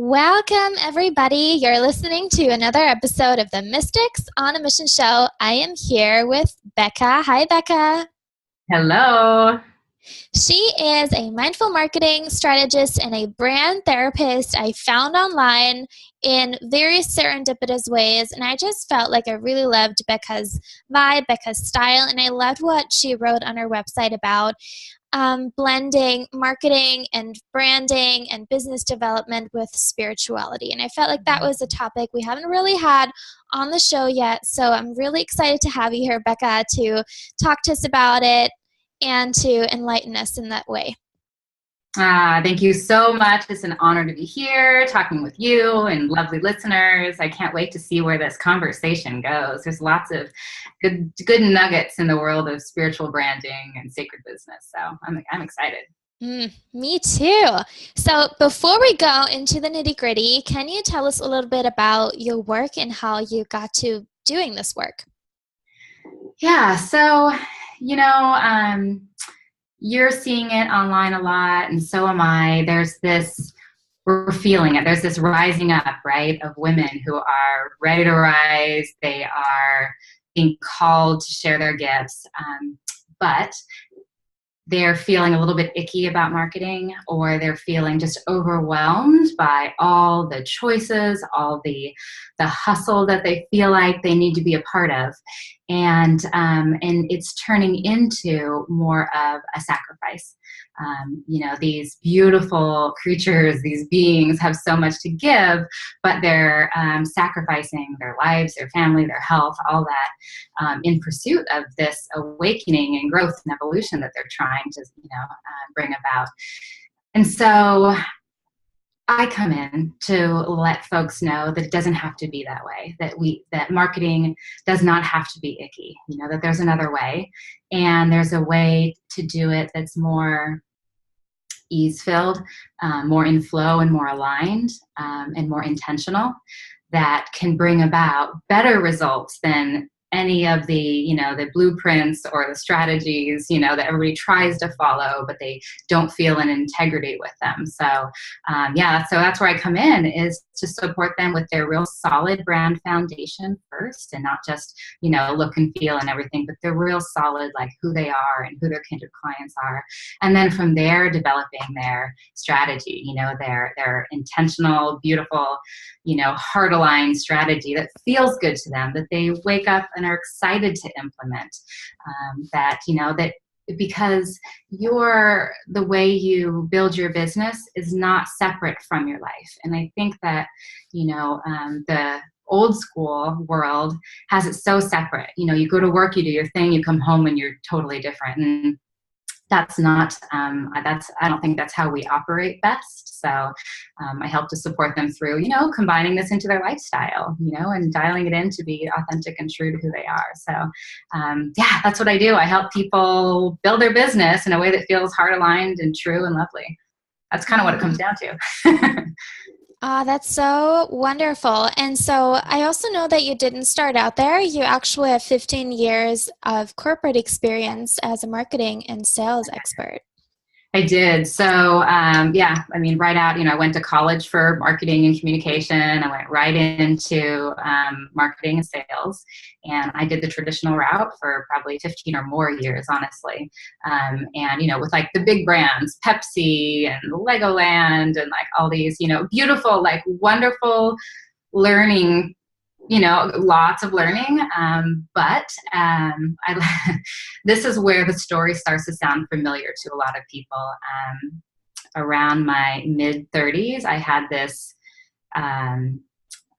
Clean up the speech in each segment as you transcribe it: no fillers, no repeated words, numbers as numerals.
Welcome, everybody. You're listening to another episode of the Mystics on a Mission show. I am here with Becca. Hi, Becca. Hello. She is a mindful marketing strategist and a brand therapist I found online in very serendipitous ways. And I just felt like I really loved Becca's vibe, Becca's style, and I loved what she wrote on her website about blending marketing and branding and business development with spirituality. And I felt like that was a topic we haven't really had on the show yet. So I'm really excited to have you here, Becca, to talk to us about it and to enlighten us in that way. Thank you so much. It's an honor to be here talking with you and lovely listeners. I can't wait to see where this conversation goes. There's lots of good nuggets in the world of spiritual branding and sacred business. So I'm excited. Me too. So before we go into the nitty-gritty, can you tell us a little bit about your work and how you got to doing this work? Yeah. So, you're seeing it online a lot, and so am I. We're feeling it. There's this rising up, right, of women who are ready to rise. They are being called to share their gifts, but they're feeling a little bit icky about marketing, or they're feeling just overwhelmed by all the choices, all the hustle that they feel like they need to be a part of. And it's turning into more of a sacrifice. These beautiful creatures, these beings have so much to give, but they're sacrificing their lives, their family, their health, all that in pursuit of this awakening and growth and evolution that they're trying to, bring about. And so I come in to let folks know that it doesn't have to be that way, that marketing does not have to be icky, that there's another way, and there's a way to do it that's more ease-filled, more in flow and more aligned, and more intentional, that can bring about better results than any of the, the blueprints or the strategies, that everybody tries to follow, but they don't feel an integrity with them. So, so that's where I come in, is to support them with their real solid brand foundation first, and not just, look and feel and everything, but they're real solid, like who they are and who their kindred clients are. And then from there, developing their strategy, their intentional, beautiful, heart-aligned strategy that feels good to them, that they wake up and are excited to implement, that because the way you build your business is not separate from your life. And I think that, the old school world has it so separate. You go to work, you do your thing, you come home and you're totally different. And that's not, I don't think that's how we operate best. So I help to support them through, combining this into their lifestyle, and dialing it in to be authentic and true to who they are. So that's what I do. I help people build their business in a way that feels heart aligned and true and lovely. That's kind of what it comes down to. That's so wonderful. And so I also know that you didn't start out there. You actually have 15 years of corporate experience as a marketing and sales expert. I did. So, right out, I went to college for marketing and communication. I went right into marketing and sales, and I did the traditional route for probably 15 or more years, honestly. With like the big brands, Pepsi and Legoland and like all these, beautiful, like wonderful learning, lots of learning. This is where the story starts to sound familiar to a lot of people. Around my mid-30s, I had this, I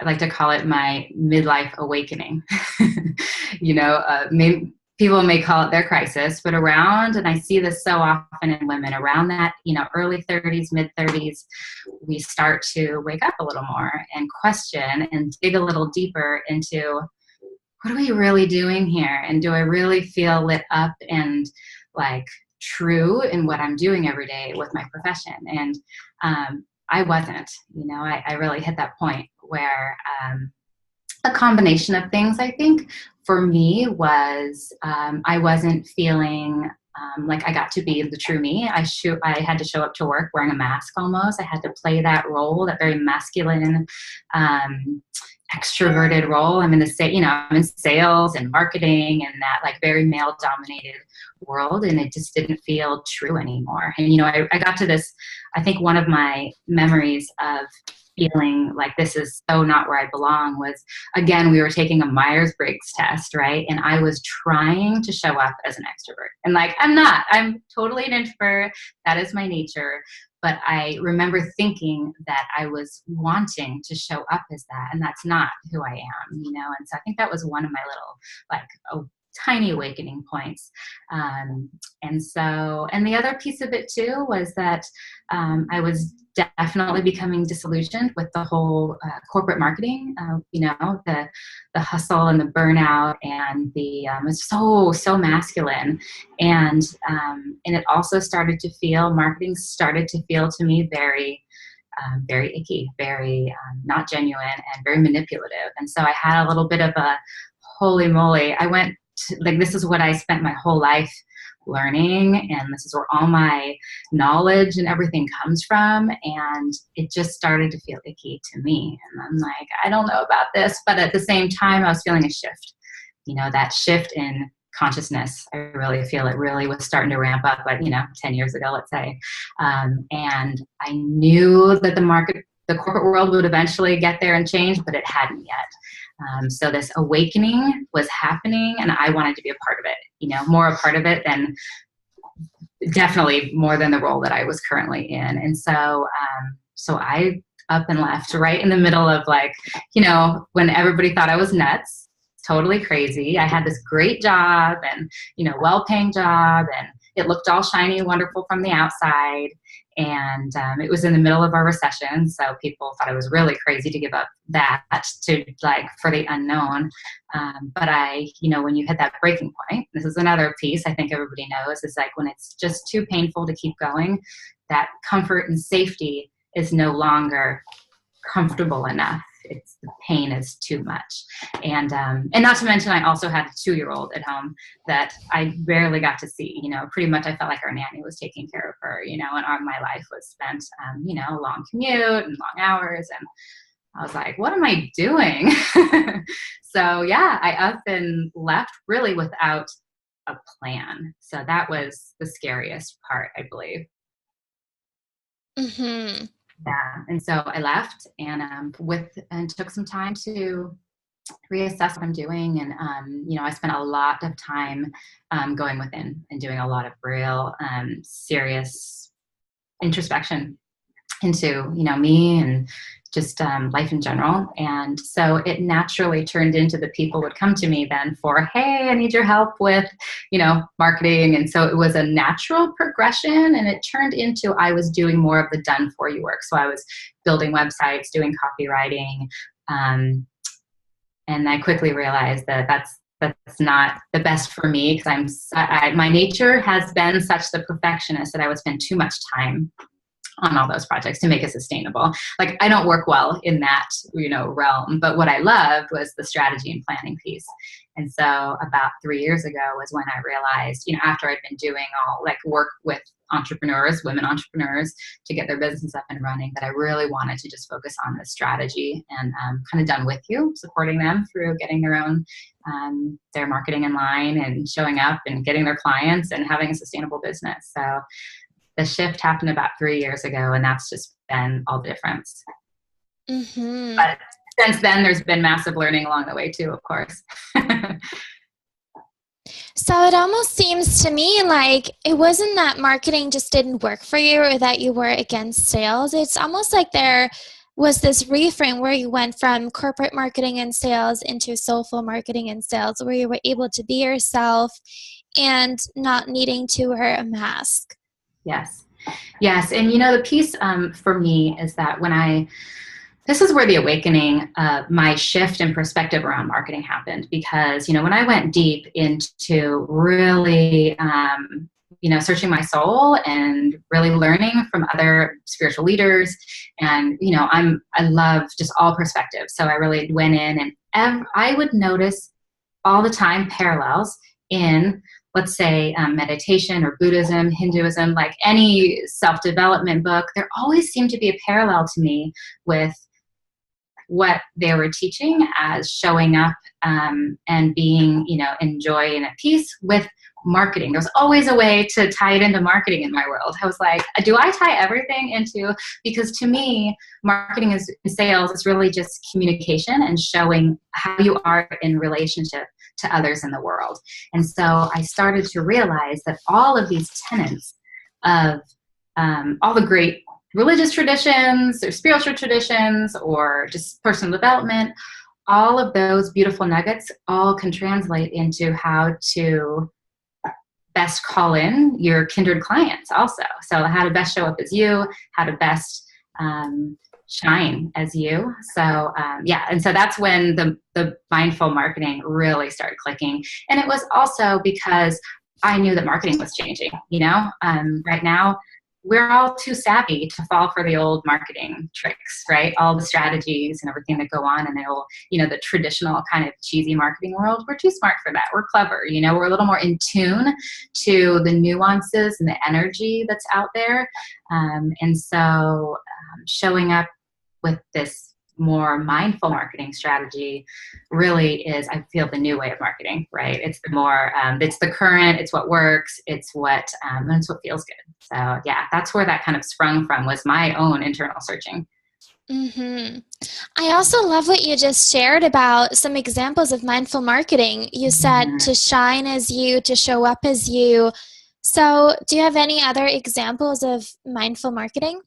like to call it my midlife awakening. People may call it their crisis, but and I see this so often in women, around that, early 30s, mid-30s, we start to wake up a little more and question and dig a little deeper into, what are we really doing here? And do I really feel lit up and like true in what I'm doing every day with my profession? And I wasn't, I really hit that point where a combination of things, I think, for me was I wasn't feeling Like I got to be the true me. I had to show up to work wearing a mask almost. I had to play that role, that very masculine, extroverted role. I'm in sales and marketing and that like very male dominated world. And it just didn't feel true anymore. And, I got to this, I think one of my memories of feeling like this is so not where I belong was, again, we were taking a Myers-Briggs test, right? And I was trying to show up as an extrovert. And like, I'm totally an introvert. That is my nature. But I remember thinking that I was wanting to show up as that. And that's not who I am, And so I think that was one of my little, tiny awakening points. And the other piece of it too was that I was definitely becoming disillusioned with the whole corporate marketing, the hustle and the burnout and it's so masculine. And it also marketing started to feel to me very icky, very not genuine and very manipulative. And so I had a little bit of a holy moly. This is what I spent my whole life learning, and this is where all my knowledge and everything comes from, and it just started to feel icky to me. And I'm like, I don't know about this, but at the same time I was feeling a shift, that shift in consciousness. I really feel it really was starting to ramp up, 10 years ago, let's say. And I knew that the corporate world would eventually get there and change, but it hadn't yet. So this awakening was happening, and I wanted to be a part of it, more a part of it than definitely more than the role that I was currently in. And so I up and left right in the middle of when everybody thought I was nuts, totally crazy. I had this great job and, well-paying job, and it looked all shiny and wonderful from the outside. And it was in the middle of our recession, so people thought I was really crazy to give up that for the unknown. But when you hit that breaking point, this is another piece I think everybody knows, is when it's just too painful to keep going, that comfort and safety is no longer comfortable enough. The pain is too much. And not to mention, I also had a 2-year-old at home that I barely got to see, pretty much I felt like our nanny was taking care of her, and my life was spent, a long commute and long hours. And I was like, what am I doing? So yeah, I up and left really without a plan. So that was the scariest part, I believe. Mm-hmm. Yeah. And so I left and took some time to reassess what I'm doing. And, I spent a lot of time going within and doing a lot of real serious introspection into, me and just life in general. And so it naturally turned into the people would come to me then for, hey, I need your help with, marketing. And so it was a natural progression, and it turned into I was doing more of the done for you work. So I was building websites, doing copywriting. And I quickly realized that that's not the best for me, because my nature has been such the perfectionist that I would spend too much time on all those projects to make it sustainable. I don't work well in that, realm, but what I loved was the strategy and planning piece. And so about 3 years ago was when I realized, after I'd been doing all work with entrepreneurs, women entrepreneurs, to get their business up and running, that I really wanted to just focus on the strategy and kind of done with you, supporting them through getting their own, their marketing in line and showing up and getting their clients and having a sustainable business. So the shift happened about 3 years ago, and that's just been all the difference. Mm-hmm. But since then, there's been massive learning along the way too, of course. So it almost seems to me like it wasn't that marketing just didn't work for you or that you were against sales. It's almost like there was this reframe where you went from corporate marketing and sales into soulful marketing and sales, where you were able to be yourself and not needing to wear a mask. Yes. And, the piece for me is that this is where the awakening, my shift in perspective around marketing happened, because, when I went deep into really, searching my soul and really learning from other spiritual leaders, and, I love just all perspectives. So I really went in, and I would notice all the time parallels in let's say meditation or Buddhism, Hinduism, like any self-development book, there always seemed to be a parallel to me with what they were teaching as showing up and being, in joy and at peace with marketing. There's always a way to tie it into marketing in my world. I was like, do I tie everything into, because to me, marketing is sales is really just communication and showing how you are in relationship to others in the world. And so I started to realize that all of these tenets of all the great religious traditions or spiritual traditions or just personal development, all of those beautiful nuggets all can translate into how to best call in your kindred clients also. So how to best show up as you, how to best shine as you. So and so that's when the mindful marketing really started clicking. And it was also because I knew that marketing was changing. Right now we're all too savvy to fall for the old marketing tricks, right? All the strategies and everything that go on in the traditional kind of cheesy marketing world. We're too smart for that. We're clever, we're a little more in tune to the nuances and the energy that's out there. And so showing up with this more mindful marketing strategy really is, I feel, the new way of marketing, right? It's the more, it's the current, it's what works, it's what feels good. So yeah, that's where that kind of sprung from, was my own internal searching. Mm-hmm. I also love what you just shared about some examples of mindful marketing. You said to shine as you, to show up as you. So do you have any other examples of mindful marketing?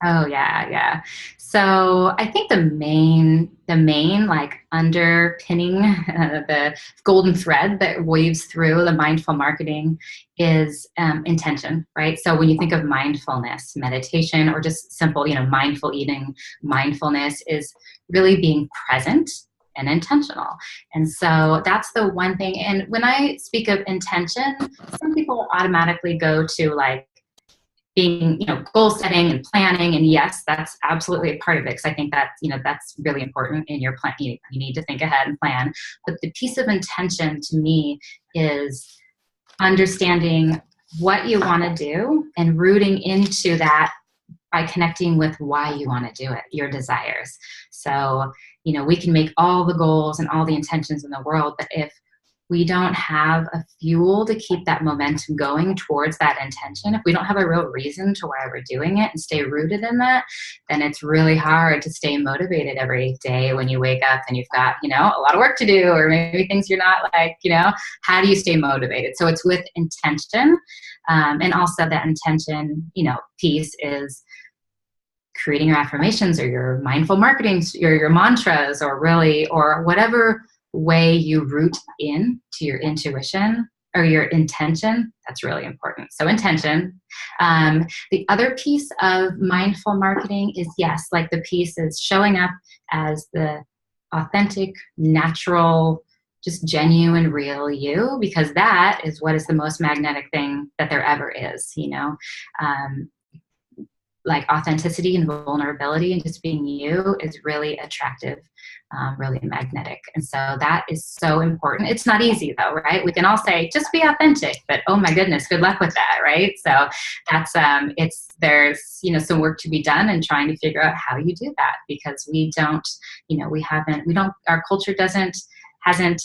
Oh yeah. So I think the main like underpinning the golden thread that weaves through the mindful marketing is intention, right? So when you think of mindfulness, meditation, or just simple, mindful eating, mindfulness is really being present and intentional. And so that's the one thing. And when I speak of intention, some people automatically go to like being, goal setting and planning. And yes, that's absolutely a part of it, because I think that, that's really important in your plan. You need to think ahead and plan. But the piece of intention to me is understanding what you want to do and rooting into that by connecting with why you want to do it, your desires. So, we can make all the goals and all the intentions in the world, but if we don't have a fuel to keep that momentum going towards that intention, if we don't have a real reason to why we're doing it and stay rooted in that, then it's really hard to stay motivated every day when you wake up and you've got, a lot of work to do, or maybe things you're not like, how do you stay motivated? So it's with intention. And also that intention, piece is creating your affirmations or your mindful marketing, your mantras, or whatever way you root in to your intuition or your intention. That's really important. So intention. The other piece of mindful marketing is, yes, like the piece is showing up as the authentic, natural, just genuine, real you, because that is what is the most magnetic thing that there ever is, like authenticity and vulnerability and just being you is really attractive, really magnetic. And so that is so important. It's not easy though, right? We can all say, just be authentic, but oh my goodness, good luck with that, right? So that's, there's, some work to be done in trying to figure out how you do that, because we don't, our culture hasn't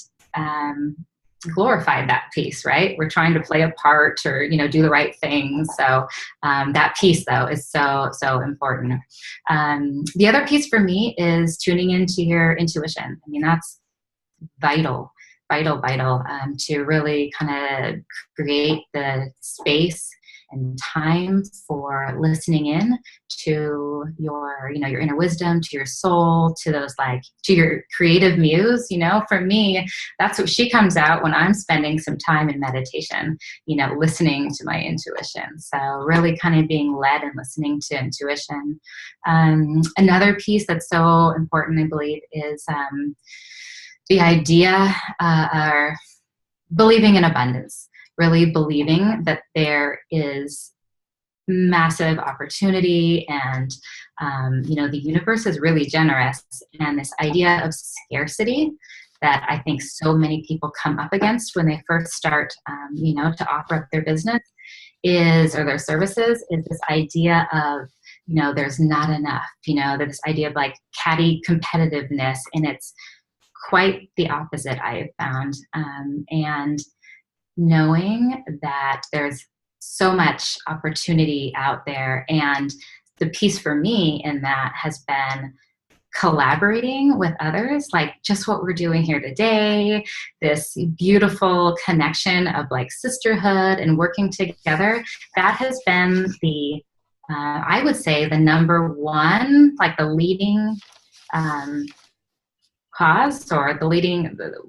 glorified that piece, right? We're trying to play a part or, do the right thing. So that piece though is so important. The other piece for me is tuning into your intuition. I mean, that's vital to really kind of create the space and time for listening in to your, your inner wisdom, to your soul, to those to your creative muse. For me, that's what she comes out when I'm spending some time in meditation, listening to my intuition. So really kind of being led and listening to intuition. Another piece that's so important, I believe, is the idea or believing in abundance. Really believing that there is massive opportunity and, the universe is really generous. And this idea of scarcity, that I think so many people come up against when they first start, to offer up their business or their services, is this idea of, there's not enough, this idea of like catty competitiveness. And it's quite the opposite, I have found. And knowing that there's so much opportunity out there. And the piece for me in that has been collaborating with others, like just what we're doing here today, this beautiful connection of like sisterhood and working together. That has been I would say the number one, like the leading cause, or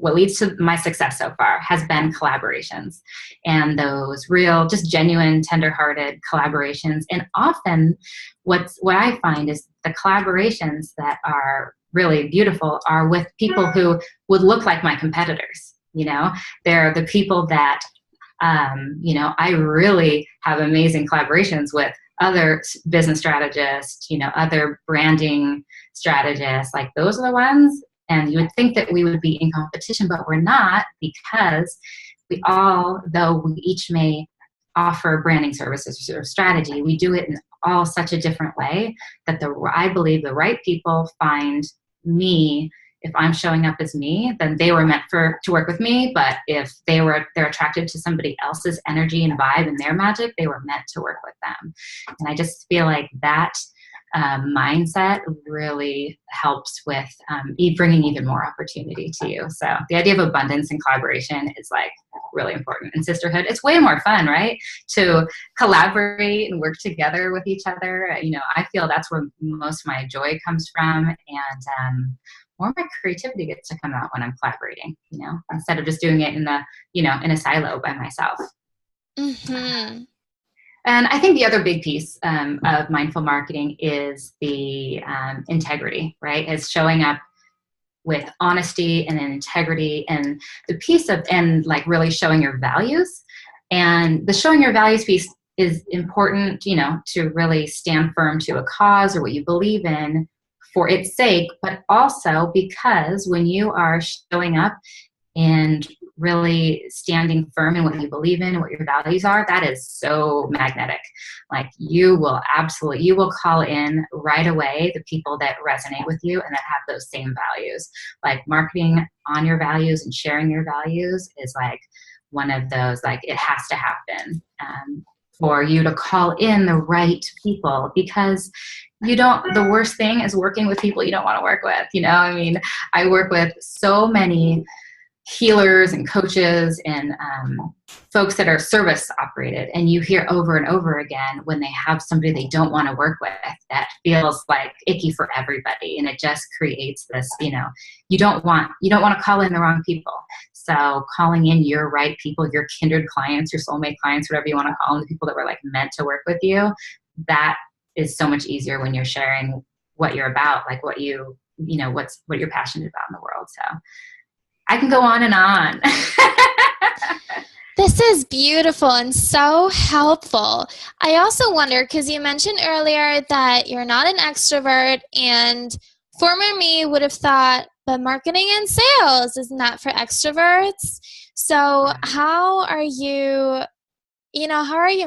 what leads to my success so far has been collaborations, and those real, just genuine, tenderhearted collaborations. And often what I find is the collaborations that are really beautiful are with people who would look like my competitors. They're the people that, I really have amazing collaborations with other business strategists, other branding strategists. Like those are the ones. And you would think that we would be in competition, but we're not, because though we each may offer branding services or strategy, we do it in all such a different way that I believe the right people find me. If I'm showing up as me, then they were meant to work with me. But if they're attracted to somebody else's energy and vibe and their magic, they were meant to work with them. And I just feel like that mindset really helps with bringing even more opportunity to you. So the idea of abundance and collaboration is like really important. And sisterhood, it's way more fun, right? To collaborate and work together with each other. I feel that's where most of my joy comes from, and more of my creativity gets to come out when I'm collaborating, instead of just doing it in a silo by myself. Mm-hmm. And I think the other big piece of mindful marketing is the integrity, right? Is showing up with honesty and integrity, and the piece of, and like really showing your values. And the showing your values piece is important, to really stand firm to a cause or what you believe in for its sake, but also because when you are showing up and really standing firm in what you believe in and what your values are, that is so magnetic. Like you will call in right away the people that resonate with you and that have those same values. Like marketing on your values and sharing your values is like one of those, like it has to happen for you to call in the right people, because the worst thing is working with people you don't want to work with. I work with so many healers and coaches and folks that are service operated, and you hear over and over again when they have somebody they don't want to work with that feels like icky for everybody, and it just creates this, you don't want to call in the wrong people. So calling in your right people, your kindred clients, your soulmate clients, whatever you want to call them, the people that were like meant to work with you, that is so much easier when you're sharing what you're about, like what you're passionate about in the world. So I can go on and on. This is beautiful and so helpful. I also wonder, because you mentioned earlier that you're not an extrovert, and former me would have thought, but marketing and sales is not for extroverts. So how are you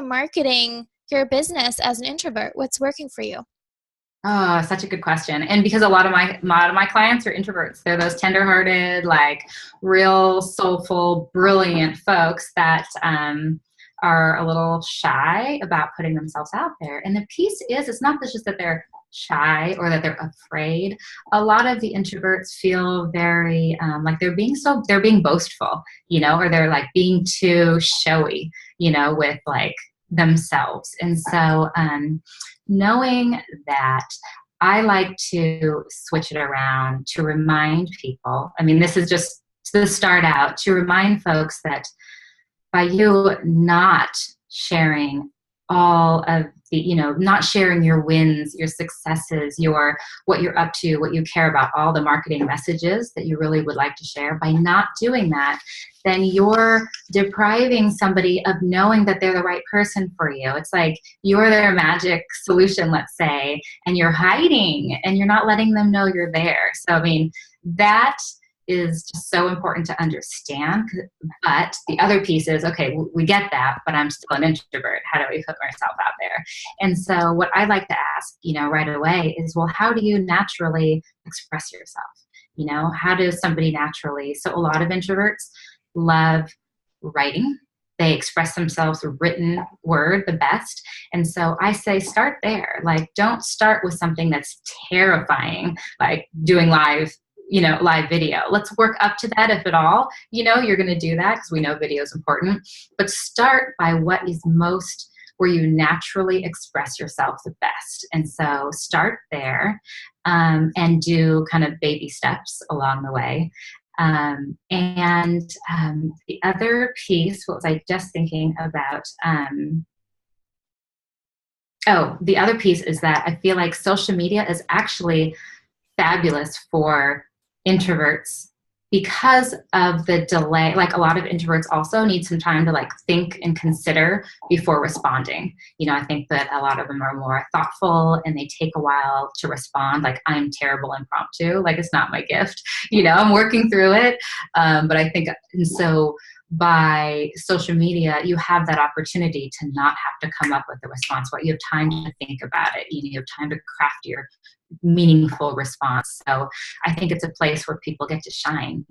marketing your business as an introvert? What's working for you? Oh, such a good question. And because a lot of my clients are introverts, they're those tenderhearted, like real soulful, brilliant folks that are a little shy about putting themselves out there. And the piece is, it's not just that they're shy or that they're afraid. A lot of the introverts feel very like they're being boastful, or they're like being too showy, with like themselves. And so knowing that, I like to switch it around to remind people. This is just to start out, to remind folks that by you not sharing all of the, not sharing your wins, your successes, what you're up to, what you care about, all the marketing messages that you really would like to share, by not doing that, then you're depriving somebody of knowing that they're the right person for you. It's like you're their magic solution, let's say, and you're hiding and you're not letting them know you're there. So, that is just so important to understand. But the other piece is, okay, we get that, but I'm still an introvert. How do I put myself out there? And so what I like to ask, right away is, well, how do you naturally express yourself? How does somebody naturally, so a lot of introverts love writing. They express themselves written word the best. And so I say, start there. Like, don't start with something that's terrifying, like doing live video. Let's work up to that if at all. You're going to do that because we know video is important. But start by what is most where you naturally express yourself the best. And so start there and do kind of baby steps along the way. The other piece, what was I just thinking about? The other piece is that I feel like social media is actually fabulous for introverts because of the delay. Like, a lot of introverts also need some time to think and consider before responding. I think that a lot of them are more thoughtful and they take a while to respond. Like, I'm terrible impromptu. Like, it's not my gift. I'm working through it. But I think, and so by social media, you have that opportunity to not have to come up with a response. You have time to think about it. You have time to craft your meaningful response. So I think it's a place where people get to shine,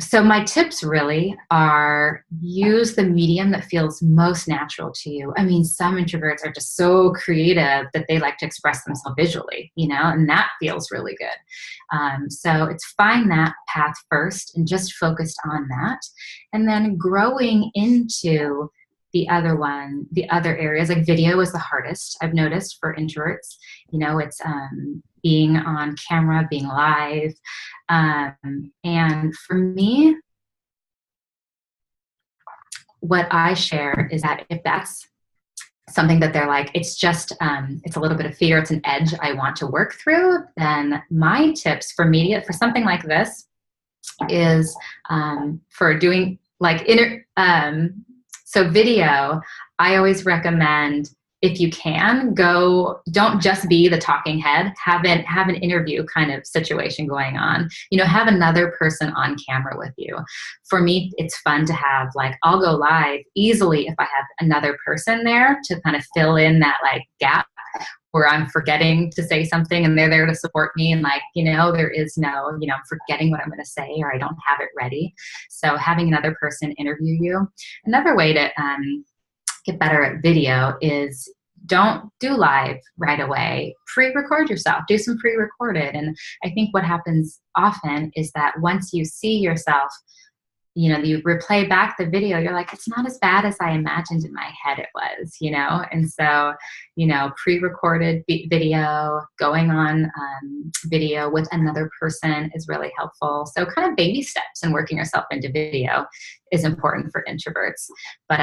so my tips really are, use the medium that feels most natural to you. I mean, some introverts are just so creative that they like to express themselves visually, and that feels really good. So it's find that path first and just focused on that. And then growing into the other areas. Like, video is the hardest, I've noticed, for introverts. It's being on camera, being live. And for me, what I share is that if that's something that they're like, it's just, it's a little bit of fear, it's an edge I want to work through, then my tips for media, for something like this, is for doing so video, I always recommend, if you can, don't just be the talking head, have an interview kind of situation going on, have another person on camera with you. For me, it's fun to have, I'll go live easily if I have another person there to kind of fill in that gap where I'm forgetting to say something and they're there to support me, and there is no, I'm forgetting what I'm going to say or I don't have it ready. So having another person interview you. Another way to get better at video is, don't do live right away. Pre-record yourself. Do some pre-recorded. And I think what happens often is that once you see yourself, you replay back the video, you're like, it's not as bad as I imagined in my head it was, And so, pre-recorded video, going on video with another person is really helpful. So kind of baby steps and working yourself into video is important for introverts. But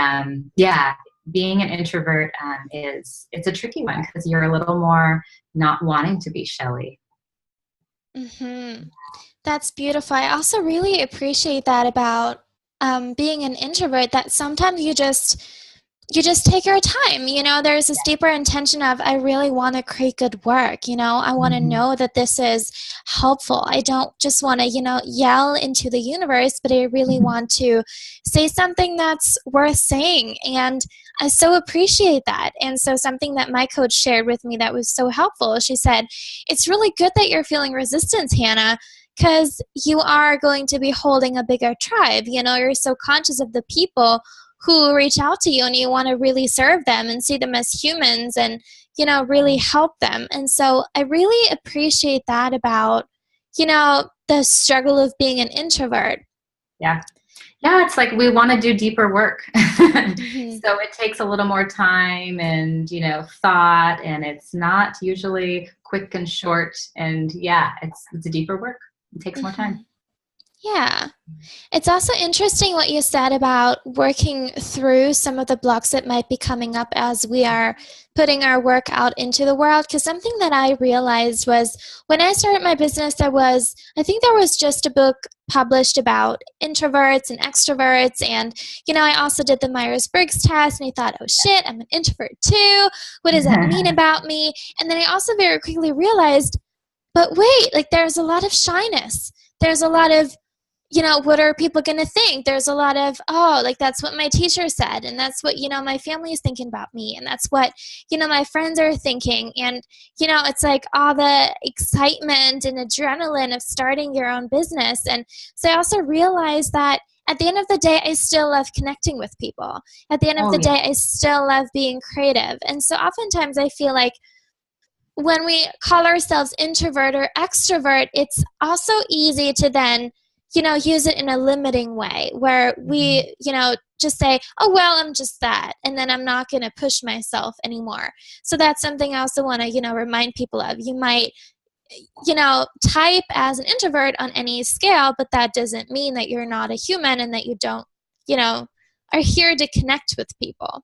being an introvert it's a tricky one because you're a little more not wanting to be showy. Mm-hmm. That's beautiful. I also really appreciate that about being an introvert, that sometimes you just take your time. There's this deeper intention of, I really want to create good work. I want to know that this is helpful. I don't just want to, yell into the universe, but I really want to say something that's worth saying. And I so appreciate that. And so something that my coach shared with me that was so helpful, she said, it's really good that you're feeling resistance, Hannah, because you are going to be holding a bigger tribe. You're so conscious of the people who reach out to you and you want to really serve them and see them as humans and, really help them. And so I really appreciate that about, the struggle of being an introvert. Yeah. Yeah, it's like we want to do deeper work. Mm-hmm. So it takes a little more time and, thought, and it's not usually quick and short. And it's a deeper work. It takes more time. Yeah. It's also interesting what you said about working through some of the blocks that might be coming up as we are putting our work out into the world. Because something that I realized was when I started my business, I think there was just a book published about introverts and extroverts. And, I also did the Myers-Briggs test and I thought, oh shit, I'm an introvert too. What does that mean about me? And then I also very quickly realized, but wait, like there's a lot of shyness. There's a lot of, what are people going to think? There's a lot of, oh, like that's what my teacher said. And that's what, my family is thinking about me. And that's what, my friends are thinking. And, it's like all the excitement and adrenaline of starting your own business. And so I also realized that at the end of the day, I still love connecting with people. At the end of the day, I still love being creative. And so oftentimes I feel like when we call ourselves introvert or extrovert, it's also easy to then use it in a limiting way where we, just say, oh, well, I'm just that. And then I'm not going to push myself anymore. So that's something I also want to, remind people of. You might, type as an introvert on any scale, but that doesn't mean that you're not a human and that you don't, are here to connect with people.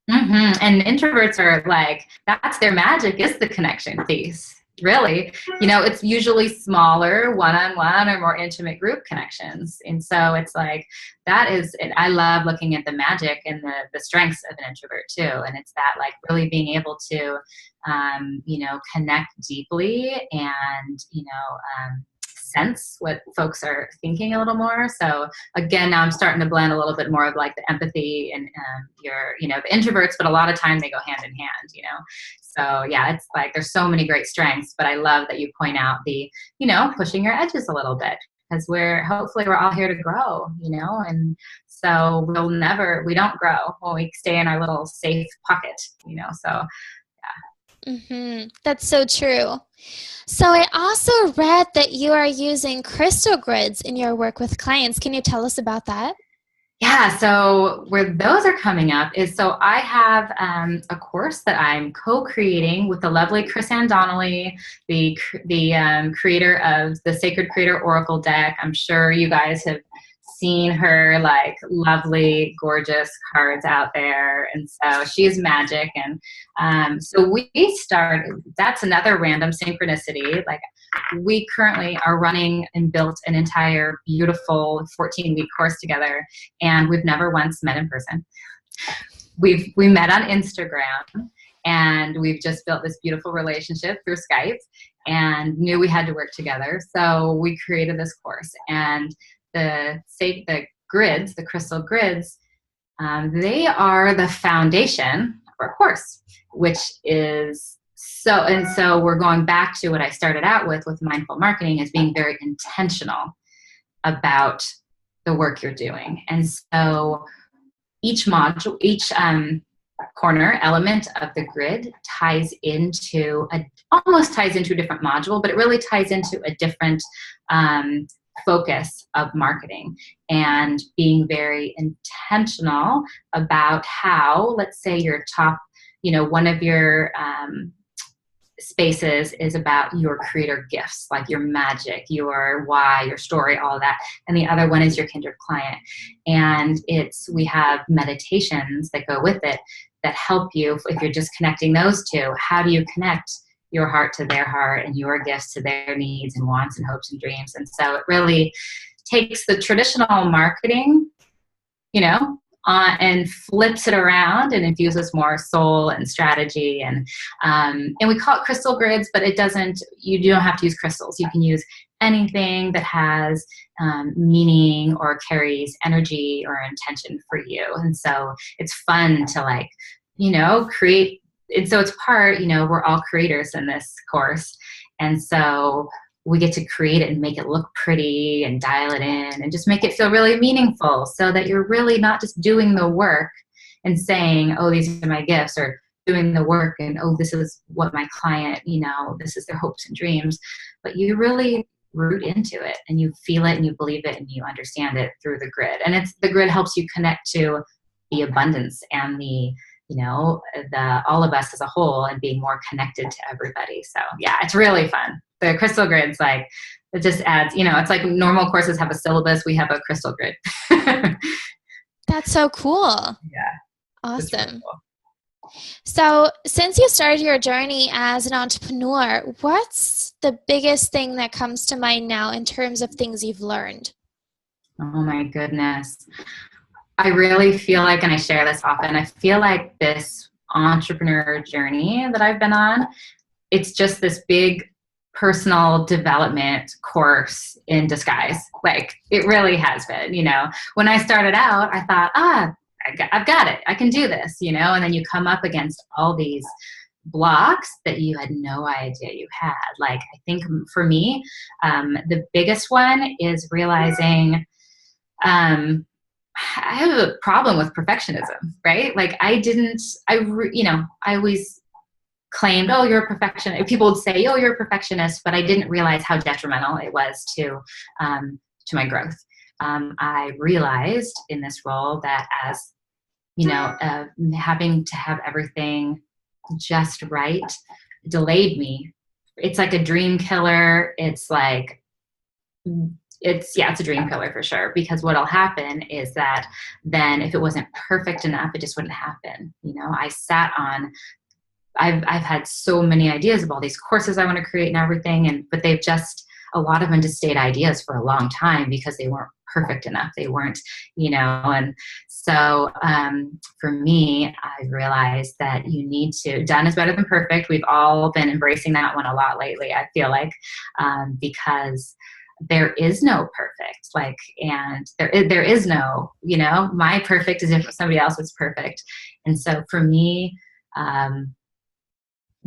Mm-hmm. And introverts are like, that's their magic, is the connection piece. Really, it's usually smaller one-on-one or more intimate group connections. And so it's like, I love looking at the magic and the strengths of an introvert too. And it's that like really being able to, connect deeply and, sense what folks are thinking a little more. So again, now I'm starting to blend a little bit more of like the empathy and the introverts, but a lot of time they go hand in hand, So yeah, it's like there's so many great strengths, but I love that you point out the, pushing your edges a little bit, because hopefully we're all here to grow, and so we don't grow when we stay in our little safe pocket, so yeah. Mm-hmm. That's so true. So I also read that you are using crystal grids in your work with clients. Can you tell us about that? Yeah, so where those are coming up is, so I have a course that I'm co-creating with the lovely Chris-Ann Donnelly, the creator of the Sacred Creator Oracle deck. I'm sure you guys have seen her like lovely, gorgeous cards out there. And so she's magic. And so we started, that's another random synchronicity. Like we currently are running and built an entire beautiful 14-week course together. And we've never once met in person. We met on Instagram, and we've just built this beautiful relationship through Skype and knew we had to work together. So we created this course, and the grids, the crystal grids, they are the foundation of our course, which is so we're going back to what I started out with mindful marketing, is being very intentional about the work you're doing. And so each module, each corner element of the grid almost ties into a different module, but it really ties into a different focus of marketing, and being very intentional about how, let's say your top, one of your spaces is about your creator gifts, like your magic, your why, your story, all of that. And the other one is your kindred client. And we have meditations that go with it that help you, if you're just connecting those two, how do you connect your heart to their heart and your gifts to their needs and wants and hopes and dreams. And so it really takes the traditional marketing, and flips it around and infuses more soul and strategy. And we call it crystal grids, but you don't have to use crystals. You can use anything that has meaning or carries energy or intention for you. And so it's fun to create. And so it's part, we're all creators in this course. And so we get to create it and make it look pretty and dial it in and just make it feel really meaningful, so that you're really not just doing the work and saying, oh, these are my gifts, or doing the work and, oh, this is what my client, this is their hopes and dreams. But you really root into it, and you feel it and you believe it and you understand it through the grid. And the grid helps you connect to the abundance and the all of us as a whole, and being more connected to everybody. So yeah, it's really fun. The crystal grids, like, it just adds, it's like normal courses have a syllabus. We have a crystal grid. That's so cool. Yeah. Awesome. Really cool. So since you started your journey as an entrepreneur, what's the biggest thing that comes to mind now in terms of things you've learned? Oh my goodness. I really feel like, and I share this often, I feel like this entrepreneur journey that I've been on, it's just this big personal development course in disguise. Like, it really has been, when I started out, I thought, I've got it. I can do this, and then you come up against all these blocks that you had no idea you had. Like, I think for me, the biggest one is realizing, I have a problem with perfectionism, right? Like, I always claimed, oh, you're a perfectionist. People would say, oh, you're a perfectionist, but I didn't realize how detrimental it was to my growth. I realized in this role that as, having to have everything just right delayed me. It's like a dream killer. It's a dream killer for sure, because what'll happen is that then if it wasn't perfect enough, it just wouldn't happen. I've had so many ideas of all these courses I want to create and everything, but a lot of them just stayed ideas for a long time because they weren't perfect enough. They weren't, and so for me, I realized that you need to, done is better than perfect. We've all been embracing that one a lot lately, I feel like, because there is no perfect, and there is no, my perfect is different from somebody else's perfect. And so for me,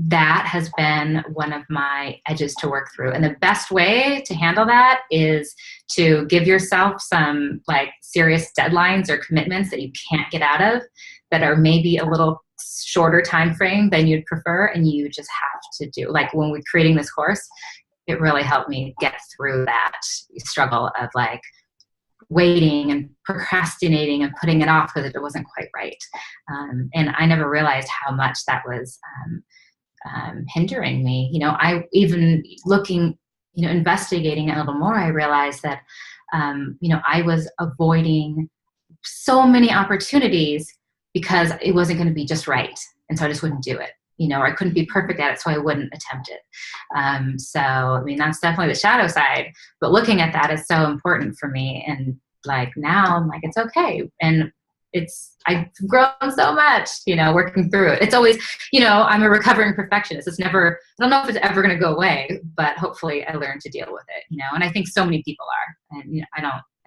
that has been one of my edges to work through. And the best way to handle that is to give yourself some serious deadlines or commitments that you can't get out of, that are maybe a little shorter time frame than you'd prefer, and you just have to do. Like, when we're creating this course, it really helped me get through that struggle of waiting and procrastinating and putting it off because it wasn't quite right. And I never realized how much that was hindering me. I even looking, investigating it a little more, I realized that, I was avoiding so many opportunities because it wasn't going to be just right. And so I just wouldn't do it, or I couldn't be perfect at it, so I wouldn't attempt it. So, that's definitely the shadow side, but looking at that is so important for me. And now I'm it's okay. And I've grown so much, working through it. It's always, I'm a recovering perfectionist. I don't know if it's ever going to go away, but hopefully I learn to deal with it, and I think so many people are. And,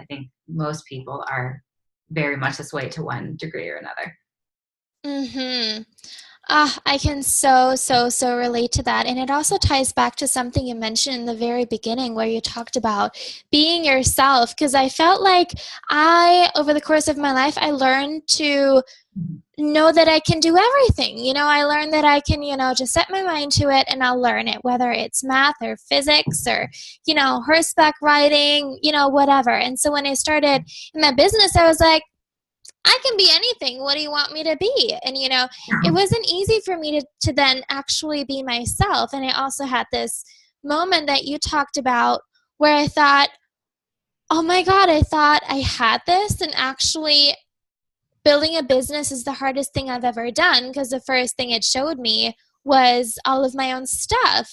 I think most people are very much this way to one degree or another. Mm-hmm. I can so relate to that. And it also ties back to something you mentioned in the very beginning where you talked about being yourself. Because I felt like over the course of my life, I learned to know that I can do everything. I learned that I can, just set my mind to it and I'll learn it, whether it's math or physics or, horseback riding, whatever. And so when I started in my business, I was like, I can be anything. What do you want me to be? And, it wasn't easy for me to then actually be myself. And I also had this moment that you talked about where I thought, oh my God, I thought I had this, and actually building a business is the hardest thing I've ever done, because the first thing it showed me was all of my own stuff,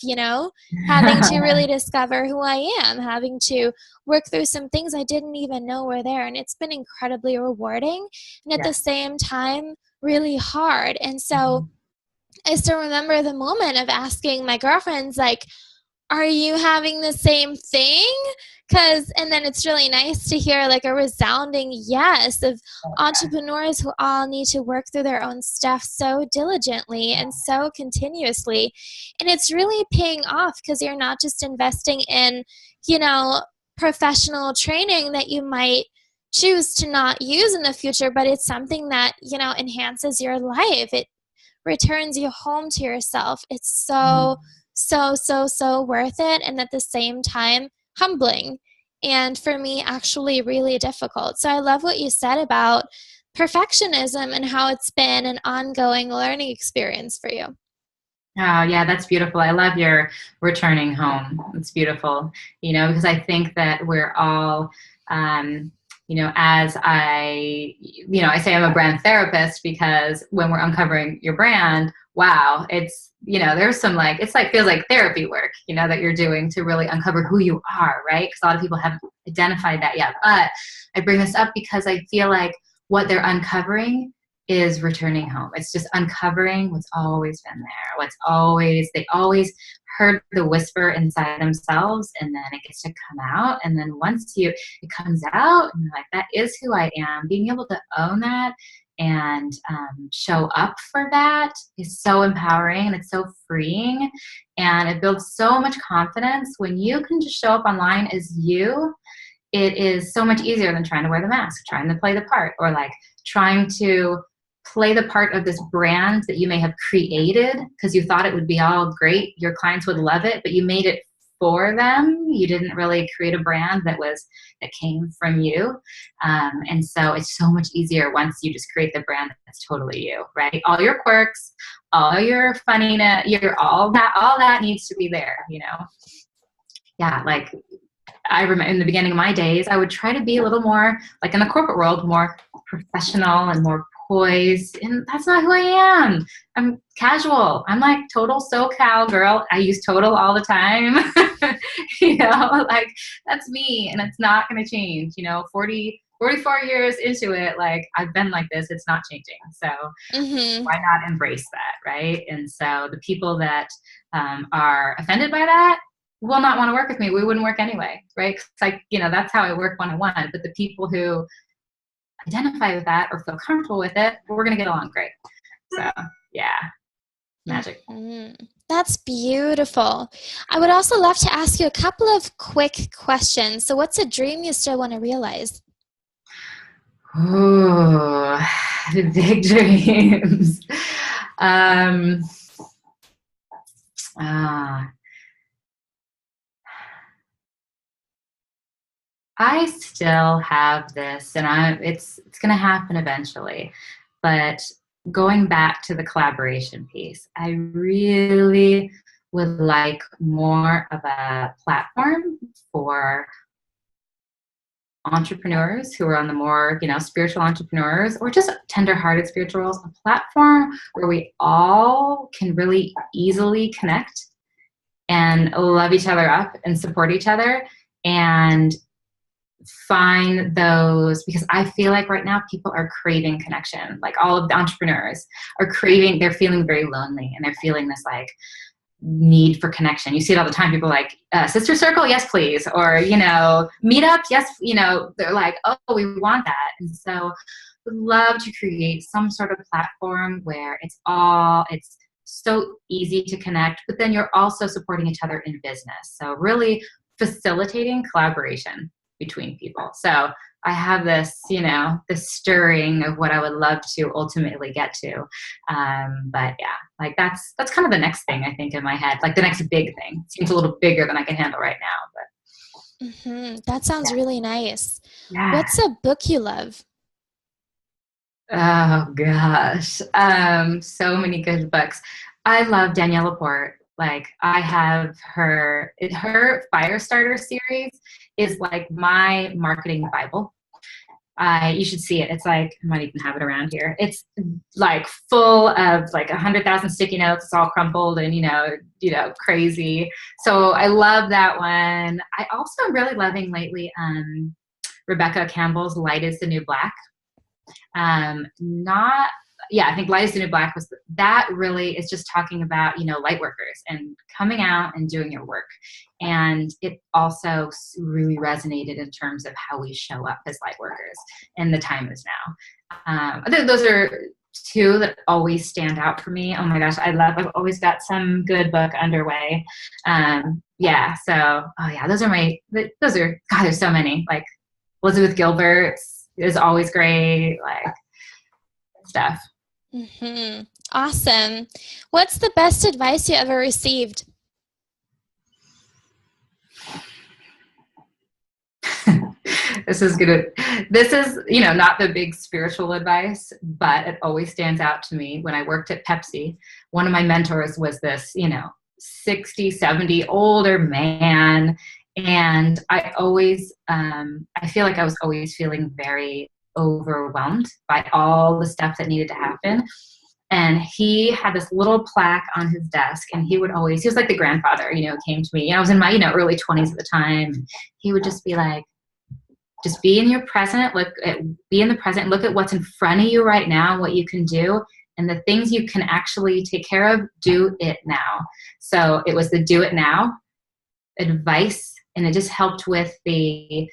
having to really discover who I am, having to work through some things I didn't even know were there. And it's been incredibly rewarding and at the same time, really hard. And so I still remember the moment of asking my girlfriends, are you having the same thing? And then it's really nice to hear a resounding yes of entrepreneurs who all need to work through their own stuff so diligently and so continuously. And it's really paying off, because you're not just investing in, professional training that you might choose to not use in the future, but it's something that, enhances your life. It returns you home to yourself. It's so worth it, and at the same time humbling, and for me actually really difficult. So I love what you said about perfectionism and how it's been an ongoing learning experience for you. Oh, yeah, that's beautiful. I love your returning home. It's beautiful, because I think that we're all, as I say I'm a brand therapist, because when we're uncovering your brand, wow, it's, there's some feels like therapy work, that you're doing to really uncover who you are, right? Because a lot of people haven't identified that yet. But I bring this up because I feel like what they're uncovering is returning home. It's just uncovering what's always been there. They always heard the whisper inside themselves, and then it gets to come out. And then once it comes out, and you're like, that is who I am. Being able to own that and show up for that is so empowering, and it's so freeing, and it builds so much confidence. When you can just show up online as you, it is so much easier than trying to wear the mask, trying to play the part, or like trying to play the part of this brand that you may have created because you thought it would be all great, your clients would love it, but you made it for them. You didn't really create a brand that came from you. And so it's so much easier once you just create the brand that's totally you, right? All your quirks, all your funniness, all that needs to be there, you know? Yeah, like I remember in the beginning of my days, I would try to be a little more, like in the corporate world, more professional and more poised, and that's not who I am. I'm casual. I'm like total SoCal girl. I use total all the time. You know, like that's me, and it's not going to change. You know, 44 years into it, like I've been like this. It's not changing. So why not embrace that, right? And so the people that are offended by that will not want to work with me. We wouldn't work anyway, right? It's like, you know, that's how I work one-on-one. But the people who identify with that or feel comfortable with it, we're going to get along great. So yeah, magic. That's beautiful. I would also love to ask you a couple of quick questions. So what's a dream you still want to realize? Ooh, big dreams. I still have this, and it's going to happen eventually. But going back to the collaboration piece, I really would like more of a platform for entrepreneurs who are on the more, you know, spiritual entrepreneurs or just tender-hearted spirituals, a platform where we all can really easily connect and love each other up and support each other and find those, because I feel like right now people are craving connection. Like all of the entrepreneurs are craving, they're feeling very lonely, and they're feeling this like need for connection. You see it all the time. People are like, sister circle, yes, please. Or, you know, meetup, yes, you know, they're like, oh, we want that. And so would love to create some sort of platform where it's so easy to connect, but then you're also supporting each other in business. So really facilitating collaboration between people. So I have this, you know, this stirring of what I would love to ultimately get to. But yeah, like that's kind of the next thing I think in my head, like the next big thing. It seems a little bigger than I can handle right now, but. That sounds really nice. Yeah. What's a book you love? Oh gosh. So many good books. I love Danielle Laporte. Like I have her Firestarter series is like my marketing Bible. You should see it. It's like, I might even have it around here. It's like full of like 100,000 sticky notes. It's all crumpled and, you know, crazy. So I love that one. I also am really loving lately, Rebecca Campbell's Light is the New Black. I think Light is the New Black that really is just talking about, you know, light workers and coming out and doing your work. And it also really resonated in terms of how we show up as light workers, and the time is now. I think those are two that always stand out for me. Oh my gosh, I've always got some good book underway. Those are, God, there's so many. Like Elizabeth Gilbert is always great, like stuff. Awesome. What's the best advice you ever received? This is, you know, not the big spiritual advice, but it always stands out to me. When I worked at Pepsi, one of my mentors was this, you know, 60, 70 older man. And I always, I feel like I was always feeling very overwhelmed by all the stuff that needed to happen. And he had this little plaque on his desk, and he was like the grandfather, you know, came to me. I was in my, you know, early 20s at the time. He would just be like, just be in your present, be in the present, look at what's in front of you right now, what you can do, And the things you can actually take care of, do it now. So it was the do it now advice, and it just helped with the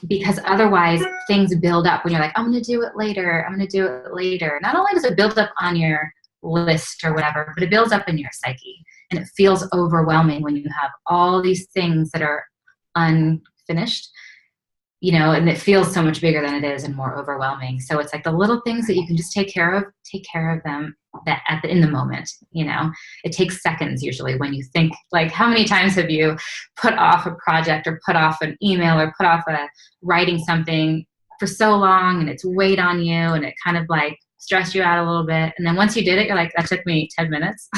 because otherwise things build up when you're like, I'm going to do it later. I'm going to do it later. Not only does it build up on your list or whatever, but it builds up in your psyche, and it feels overwhelming when you have all these things that are unfinished, and it feels so much bigger than it is and more overwhelming. So it's like the little things that you can just take care of them in the moment. It takes seconds usually when you think, like, how many times have you put off a project or put off an email or put off writing something for so long, and it's weighed on you and it kind of like stressed you out a little bit. And then once you did it, you're like, that took me 10 minutes.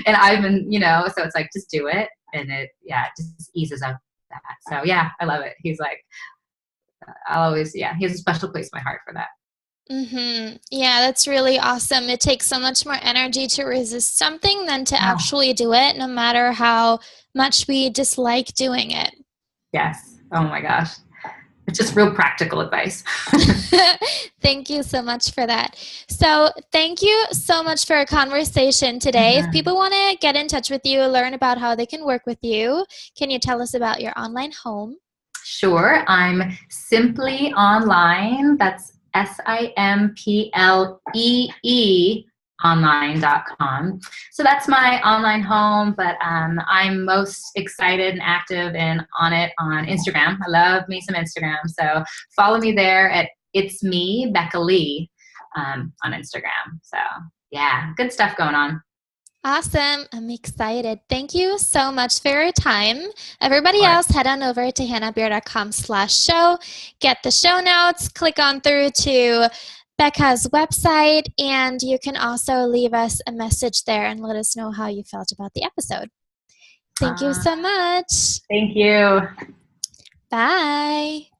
And I've been, so it's like, just do it. And it just eases up that. So yeah, I love it. He's like, he has a special place in my heart for that. Yeah, that's really awesome. It takes so much more energy to resist something than to actually do it, no matter how much we dislike doing it. Yes. Oh my gosh. It's just real practical advice. Thank you so much for that. So thank you so much for our conversation today. If people want to get in touch with you, learn about how they can work with you, can you tell us about your online home? Sure. I'm Simply Online. That's SIMPLEE online.com. So that's my online home, but I'm most excited and active and on it on Instagram. I love me some Instagram. So follow me there at It's Me, Becca Lee, on Instagram. So yeah, good stuff going on. Awesome. I'm excited. Thank you so much for your time. Everybody else, head on over to hannahbeer.com/show. Get the show notes, click on through to Becca's website, and you can also leave us a message there and let us know how you felt about the episode. Thank you so much. Thank you. Bye.